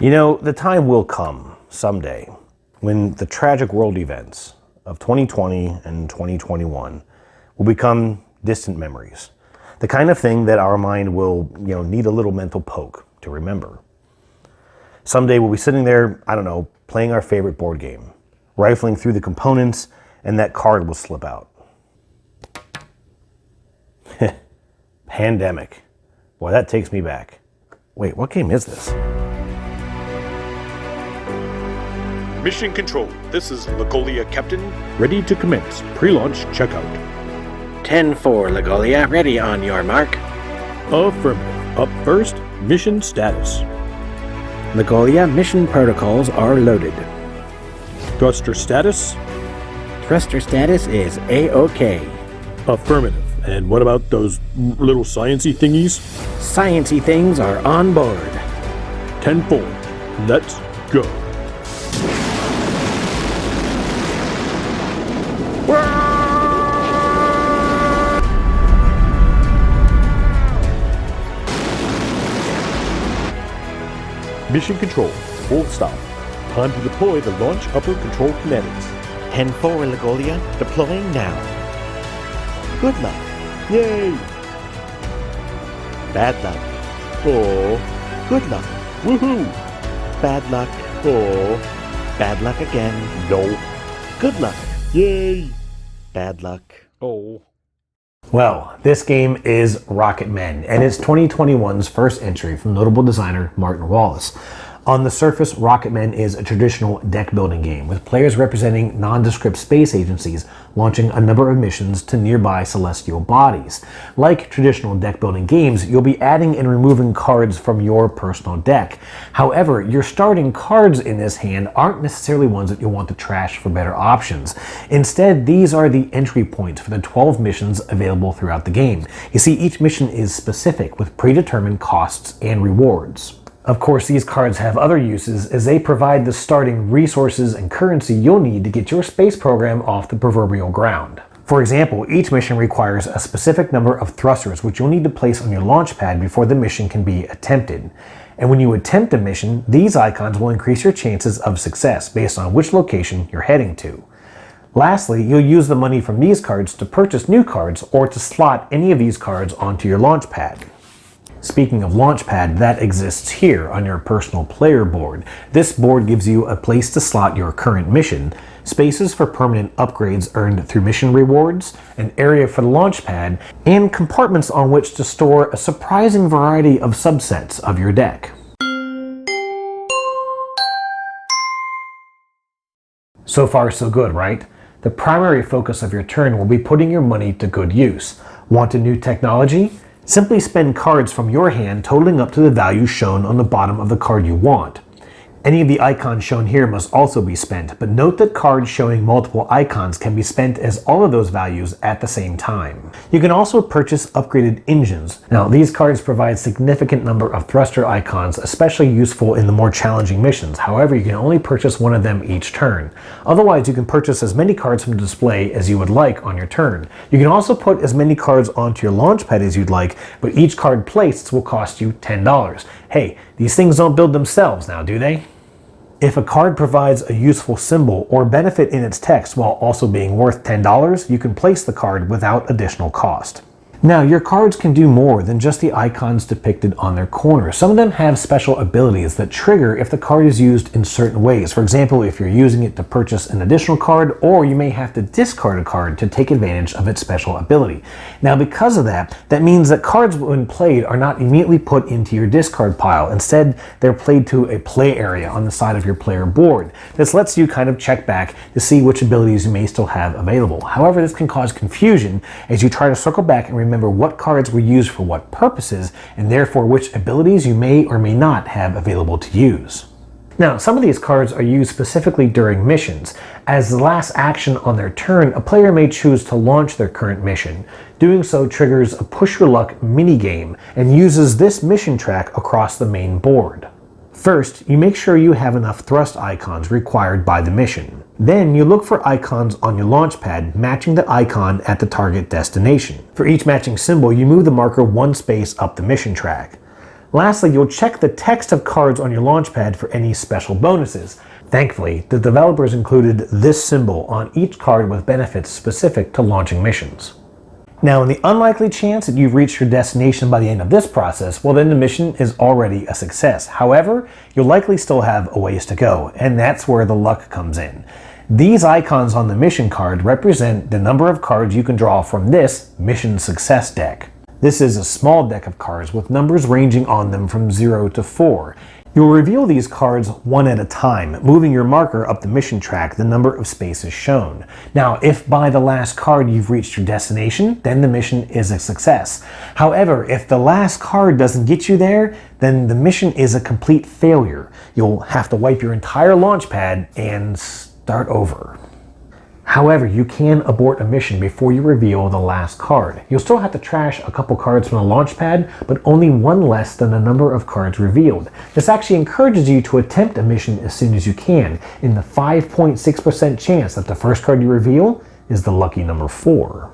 You know, the time will come someday when the tragic world events of 2020 and 2021 will become distant memories. The kind of thing that our mind will, need a little mental poke to remember. Someday we'll be sitting there, playing our favorite board game, rifling through the components, and that card will slip out. Pandemic. Boy, that takes me back. Wait, what game is this? Mission Control, this is Lagolia Captain. Ready to commence pre-launch checkout. 10-4, Lagolia, ready on your mark. Affirmative. Up first, mission status. Lagolia, mission protocols are loaded. Thruster status. Thruster status is A-OK. Affirmative. And what about those little sciencey thingies? Sciencey things are on board. 10-4, let's go. Mission Control, full stop. Time to deploy the launch upper control kinetics. 10-4, Lagolia, deploying now. Good luck. Yay! Bad luck. Oh, Good luck. woohoo! Bad luck. Oh, Bad luck again. no. Good luck. Yay! Bad luck. Oh. Well, this game is Rocketmen, and it's 2021's first entry from notable designer Martin Wallace. On the surface, Rocketmen is a traditional deck-building game, with players representing nondescript space agencies launching a number of missions to nearby celestial bodies. Like traditional deck-building games, you'll be adding and removing cards from your personal deck. However, your starting cards in this hand aren't necessarily ones that you'll want to trash for better options. Instead, these are the entry points for the 12 missions available throughout the game. You see, each mission is specific, with predetermined costs and rewards. Of course, these cards have other uses, as they provide the starting resources and currency you'll need to get your space program off the proverbial ground. For example, each mission requires a specific number of thrusters which you'll need to place on your launch pad before the mission can be attempted. And when you attempt a mission, these icons will increase your chances of success based on which location you're heading to. Lastly, you'll use the money from these cards to purchase new cards or to slot any of these cards onto your launch pad. Speaking of Launchpad, that exists here on your personal player board. This board gives you a place to slot your current mission, spaces for permanent upgrades earned through mission rewards, an area for the Launchpad, and compartments on which to store a surprising variety of subsets of your deck. So far, so good, right? The primary focus of your turn will be putting your money to good use. Want a new technology? Simply spend cards from your hand totaling up to the value shown on the bottom of the card you want. Any of the icons shown here must also be spent, but note that cards showing multiple icons can be spent as all of those values at the same time. You can also purchase upgraded engines. Now, these cards provide a significant number of thruster icons, especially useful in the more challenging missions. However, you can only purchase one of them each turn. Otherwise, you can purchase as many cards from the display as you would like on your turn. You can also put as many cards onto your launch pad as you'd like, but each card placed will cost you $10. Hey, these things don't build themselves now, do they? If a card provides a useful symbol or benefit in its text while also being worth $10, you can place the card without additional cost. Now, your cards can do more than just the icons depicted on their corners. Some of them have special abilities that trigger if the card is used in certain ways. For example, if you're using it to purchase an additional card, or you may have to discard a card to take advantage of its special ability. Now, because of that, that means that cards when played are not immediately put into your discard pile. Instead, they're played to a play area on the side of your player board. This lets you kind of check back to see which abilities you may still have available. However, this can cause confusion as you try to circle back and remember what cards were used for what purposes, and therefore which abilities you may or may not have available to use. Now, some of these cards are used specifically during missions. As the last action on their turn, a player may choose to launch their current mission. Doing so triggers a Push Your Luck minigame and uses this mission track across the main board. First, you make sure you have enough thrust icons required by the mission. Then you look for icons on your launch pad matching the icon at the target destination. For each matching symbol, you move the marker one space up the mission track. Lastly, you'll check the text of cards on your launchpad for any special bonuses. Thankfully, the developers included this symbol on each card with benefits specific to launching missions. Now, in the unlikely chance that you've reached your destination by the end of this process, well then the mission is already a success. However, you'll likely still have a ways to go, and that's where the luck comes in. These icons on the mission card represent the number of cards you can draw from this Mission Success deck. This is a small deck of cards with numbers ranging on them from 0 to 4. You'll reveal these cards one at a time, moving your marker up the mission track the number of spaces shown. Now, if by the last card you've reached your destination, then the mission is a success. However, if the last card doesn't get you there, then the mission is a complete failure. You'll have to wipe your entire launch pad and start over. However, you can abort a mission before you reveal the last card. You'll still have to trash a couple cards from the launch pad, but only one less than the number of cards revealed. This actually encourages you to attempt a mission as soon as you can, in the 5.6% chance that the first card you reveal is the lucky number 4.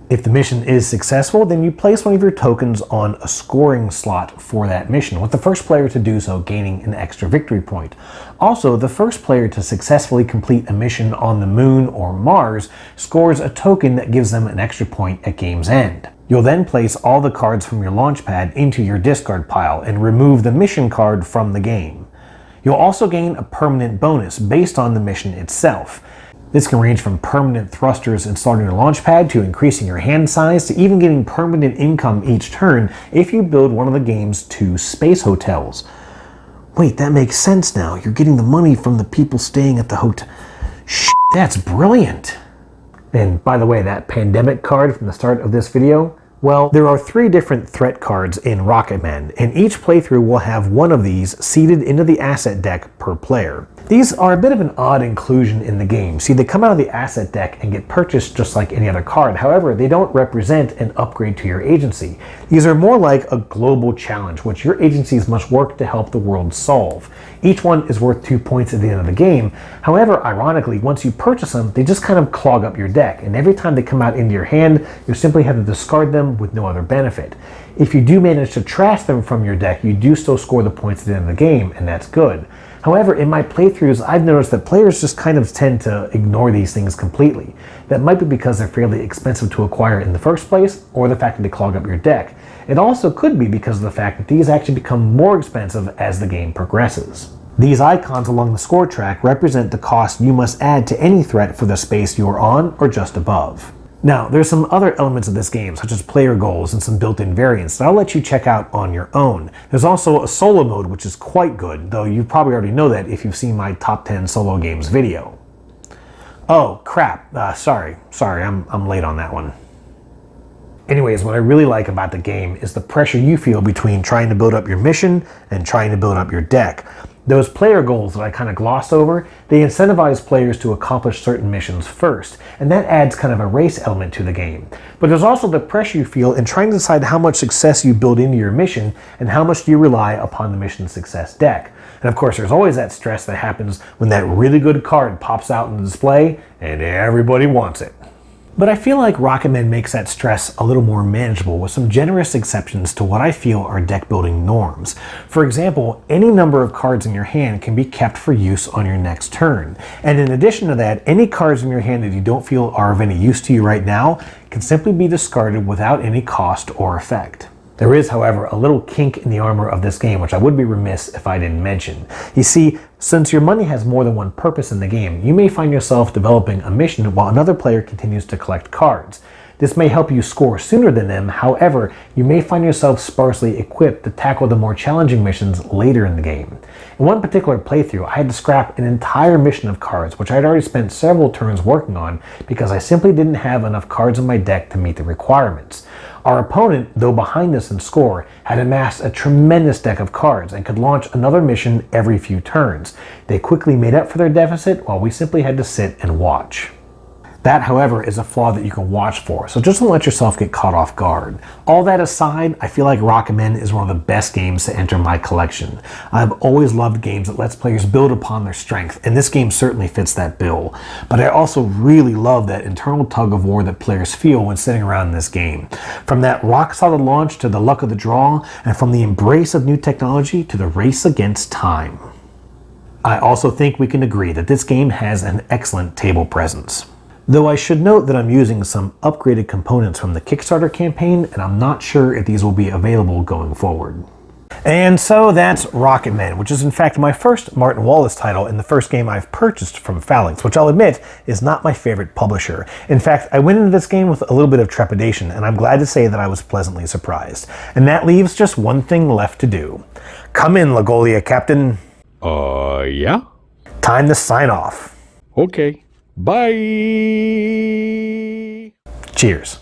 If the mission is successful, then you place one of your tokens on a scoring slot for that mission, with the first player to do so gaining an extra victory point. Also, the first player to successfully complete a mission on the Moon or Mars scores a token that gives them an extra point at game's end. You'll then place all the cards from your launch pad into your discard pile and remove the mission card from the game. You'll also gain a permanent bonus based on the mission itself. This can range from permanent thrusters installed in your launch pad to increasing your hand size to even getting permanent income each turn if you build one of the game's 2 space hotels. Wait, that makes sense now. You're getting the money from the people staying at the hotel. Shit, that's brilliant. And by the way, that pandemic card from the start of this video, well, there are 3 different threat cards in Rocketman, and each playthrough will have one of these seeded into the asset deck per player. These are a bit of an odd inclusion in the game. See, they come out of the asset deck and get purchased just like any other card. However, they don't represent an upgrade to your agency. These are more like a global challenge, which your agencies must work to help the world solve. Each one is worth 2 points at the end of the game. However, ironically, once you purchase them, they just kind of clog up your deck, and every time they come out into your hand, you simply have to discard them with no other benefit. If you do manage to trash them from your deck, you do still score the points at the end of the game, and that's good. However, in my playthroughs, I've noticed that players just kind of tend to ignore these things completely. That might be because they're fairly expensive to acquire in the first place, or the fact that they clog up your deck. It also could be because of the fact that these actually become more expensive as the game progresses. These icons along the score track represent the cost you must add to any threat for the space you are on or just above. Now, there's some other elements of this game, such as player goals and some built-in variants that I'll let you check out on your own. There's also a solo mode, which is quite good, though you probably already know that if you've seen my top 10 solo games video. Oh, crap. Sorry, I'm late on that one. Anyways, what I really like about the game is the pressure you feel between trying to build up your mission and trying to build up your deck. Those player goals that I kind of glossed over, they incentivize players to accomplish certain missions first, and that adds kind of a race element to the game. But there's also the pressure you feel in trying to decide how much success you build into your mission and how much do you rely upon the mission success deck. And of course, there's always that stress that happens when that really good card pops out in the display and everybody wants it. But I feel like Rocketman makes that stress a little more manageable with some generous exceptions to what I feel are deck building norms. For example, any number of cards in your hand can be kept for use on your next turn. And in addition to that, any cards in your hand that you don't feel are of any use to you right now can simply be discarded without any cost or effect. There is, however, a little kink in the armor of this game, which I would be remiss if I didn't mention. You see, since your money has more than one purpose in the game, you may find yourself developing a mission while another player continues to collect cards. This may help you score sooner than them, however, you may find yourself sparsely equipped to tackle the more challenging missions later in the game. In one particular playthrough, I had to scrap an entire mission of cards, which I had already spent several turns working on because I simply didn't have enough cards in my deck to meet the requirements. Our opponent, though behind us in score, had amassed a tremendous deck of cards and could launch another mission every few turns. They quickly made up for their deficit while we simply had to sit and watch. That, however, is a flaw that you can watch for, so just don't let yourself get caught off guard. All that aside, I feel like Rocketmen is one of the best games to enter my collection. I've always loved games that lets players build upon their strength, and this game certainly fits that bill. But I also really love that internal tug of war that players feel when sitting around in this game. From that rock-solid launch to the luck of the draw, and from the embrace of new technology to the race against time. I also think we can agree that this game has an excellent table presence. Though I should note that I'm using some upgraded components from the Kickstarter campaign, and I'm not sure if these will be available going forward. And so that's Rocketman, which is in fact my first Martin Wallace title and the first game I've purchased from Phalanx, which I'll admit is not my favorite publisher. In fact, I went into this game with a little bit of trepidation, and I'm glad to say that I was pleasantly surprised. And that leaves just one thing left to do. Come in, Lagolia Captain. Yeah? Time to sign off. Okay. Bye! Cheers.